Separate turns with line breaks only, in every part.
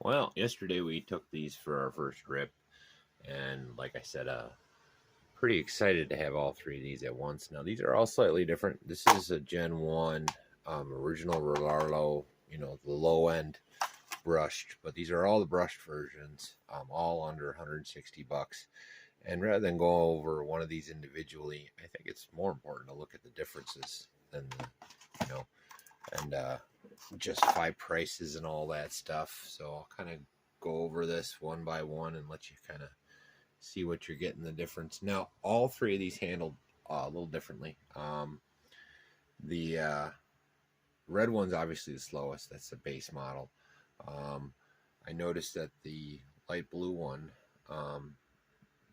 Well, yesterday we took these for our first rip, and like I said, pretty excited to have all three of these at once. Now, these are all slightly different. This is a Gen 1 original RLAARLO, the low end brushed, but these are all the brushed versions, all under 160 bucks. And rather than go over one of these individually, I think it's more important to look at the differences than, you know, and justify prices and all that stuff. So I'll kind of go over this one by one and let you kind of see what you're getting the difference. Now, all three of these handled a little differently. The red one's obviously the slowest. That's the base model. I noticed that the light blue one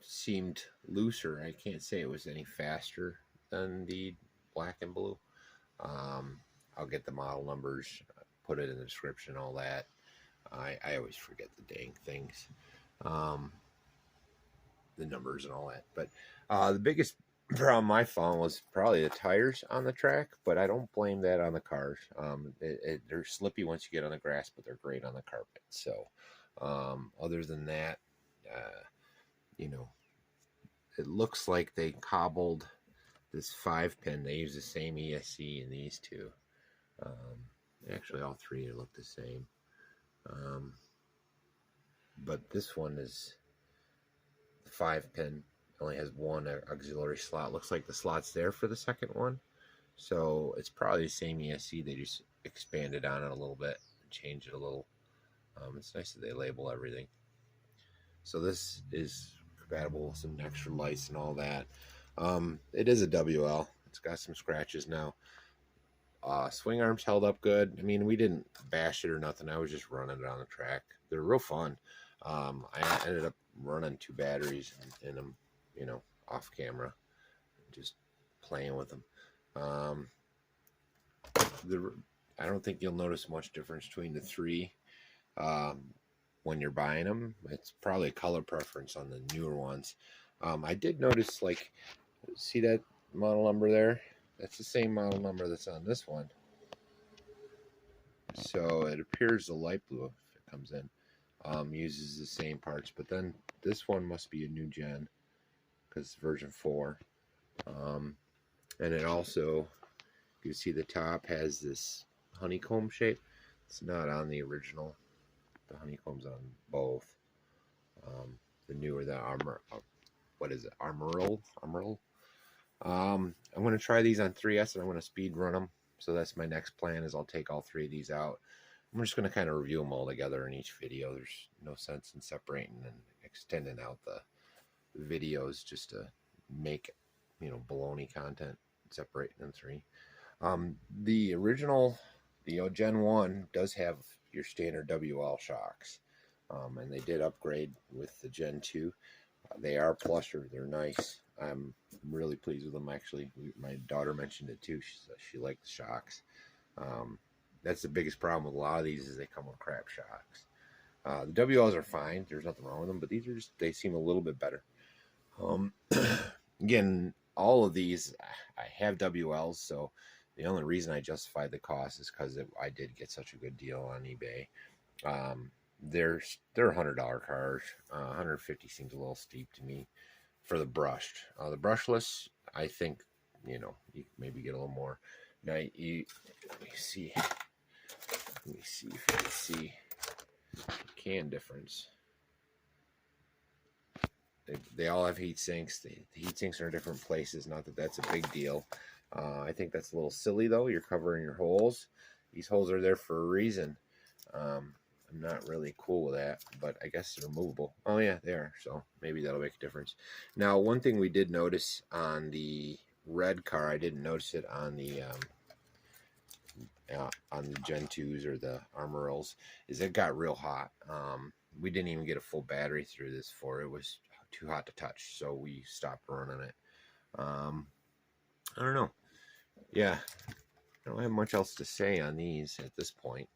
seemed looser. I can't say it was any faster than the black and blue. I'll get the model numbers, put it in the description, all that. I always forget the dang things, the numbers and all that. But the biggest problem I found was probably the tires on the track, but I don't blame that on the cars. They're slippy once you get on the grass, but they're great on the carpet. So other than that, it looks like they cobbled this 5-pin. They use the same ESC in these two. Actually, all three look the same. But this one is the 5-pin. Only has one auxiliary slot. Looks like the slot's there for the second one. So it's probably the same ESC. They just expanded on it a little bit, changed it a little. It's nice that they label everything. So this is compatible with some extra lights and all that. It is a WL. It's got some scratches now. Swing arms held up good. I mean, we didn't bash it or nothing. I was just running it on the track. They're real fun. I ended up running 2 batteries in them, off camera, just playing with them. I don't think you'll notice much difference between the three when you're buying them. It's probably a color preference on the newer ones. I did notice, see that model number there? That's the same model number that's on this one. So it appears the light blue, if it comes in, uses the same parts. But then this one must be a new gen because it's version 4. And it also, you can see the top has this honeycomb shape. It's not on the original. The honeycomb's on both. The newer, the Amoril. I'm going to try these on 3S, and I'm going to speed run them. So that's my next plan, is I'll take all 3 of these out. I'm just going to kind of review them all together in each video. There's no sense in separating and extending out the videos just to make, baloney content, separating them 3. The original, the Gen 1 does have your standard WL shocks. And they did upgrade with the Gen 2. They are plusher. They're nice. I'm really pleased with them, actually. My daughter mentioned it too. She liked the shocks. That's the biggest problem with a lot of these, is they come with crap shocks. The WLs are fine. There's nothing wrong with them, but these are they seem a little bit better. Again, all of these, I have WLs, so the only reason I justified the cost is because I did get such a good deal on eBay. They're $100 cars. 150 seems a little steep to me for the brushed. The brushless, I think, you maybe get a little more. Now, let me see if you can see the can difference. They all have heat sinks. The heat sinks are in different places. Not that that's a big deal. I think that's a little silly, though. You're covering your holes. These holes are there for a reason. I'm not really cool with that, but I guess they're movable. Oh yeah, they are. So maybe that'll make a difference. Now, one thing we did notice on the red car, I didn't notice it on the Gen 2s or the Amorils, is it got real hot. We didn't even get a full battery through this for it. It was too hot to touch, so we stopped running it. I don't know. Yeah, I don't have much else to say on these at this point.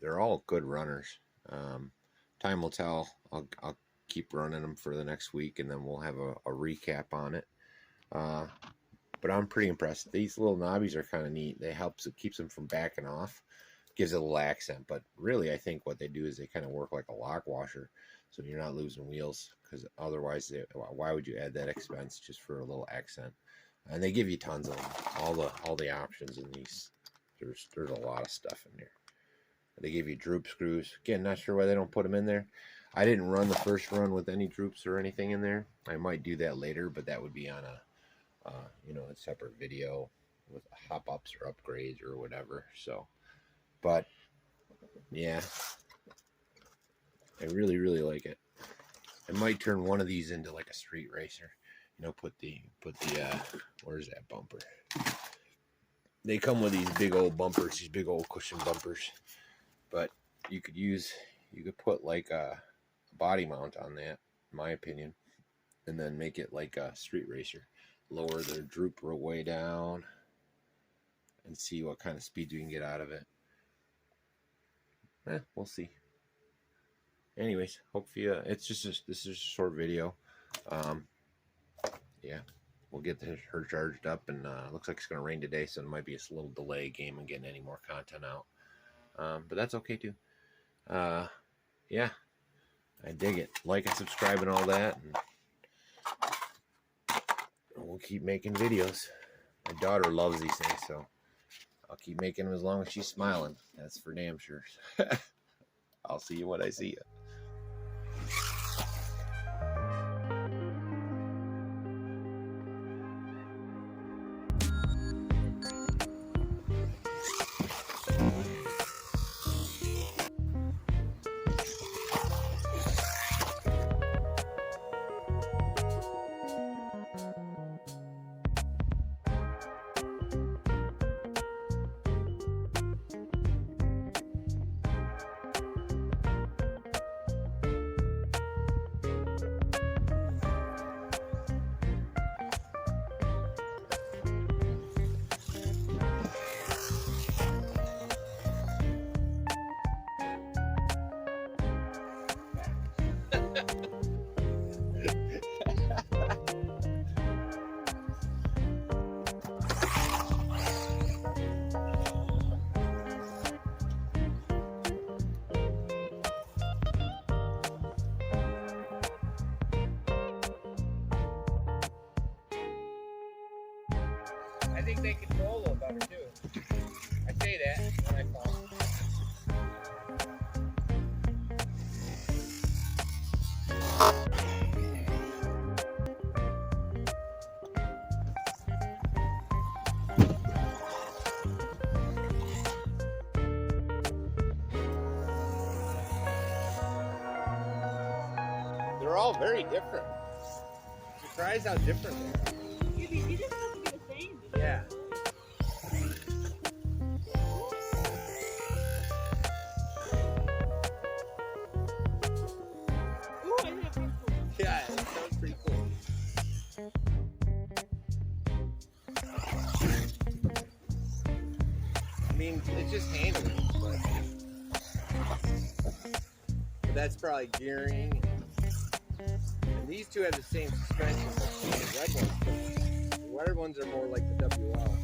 They're all good runners. Time will tell. I'll keep running them for the next week, and then we'll have a recap on it. But I'm pretty impressed. These little knobbies are kind of neat. They help, it keeps them from backing off. gives it a little accent. But really, I think what they do is they kind of work like a lock washer, so you're not losing wheels, because otherwise, why would you add that expense just for a little accent? And they give you tons of them, all the options in these. There's a lot of stuff in there. They give you droop screws. Again, not sure why they don't put them in there. I didn't run the first run with any droops or anything in there. I might do that later, but that would be on a a separate video with hop ups or upgrades or whatever. So, but yeah, I really like it. I might turn one of these into like a street racer. Put the where's that bumper? They come with these big old bumpers, these big old cushion bumpers. But you could put like a body mount on that, in my opinion, and then make it like a street racer. Lower the droop way down and see what kind of speed you can get out of it. We'll see. Anyways, hopefully this is a short video. Yeah, we'll get her charged up, and looks like it's going to rain today, so it might be a little delay game in getting any more content out. But that's okay too. Yeah, I dig it. Like and subscribe and all that, and we'll keep making videos. My daughter loves these things, so I'll keep making them as long as she's smiling. That's for damn sure. I'll see you when I see you. I think they control a little better too. I say that when I call. They're all very different. Surprised how different they are.
You just have to be the same.
Yeah.
Ooh, I think that's pretty cool.
Yeah, that sounds pretty cool. I mean, it's just handling, but that's probably gearing. And these two have the same suspension as the red ones, but the red ones are more like the WL.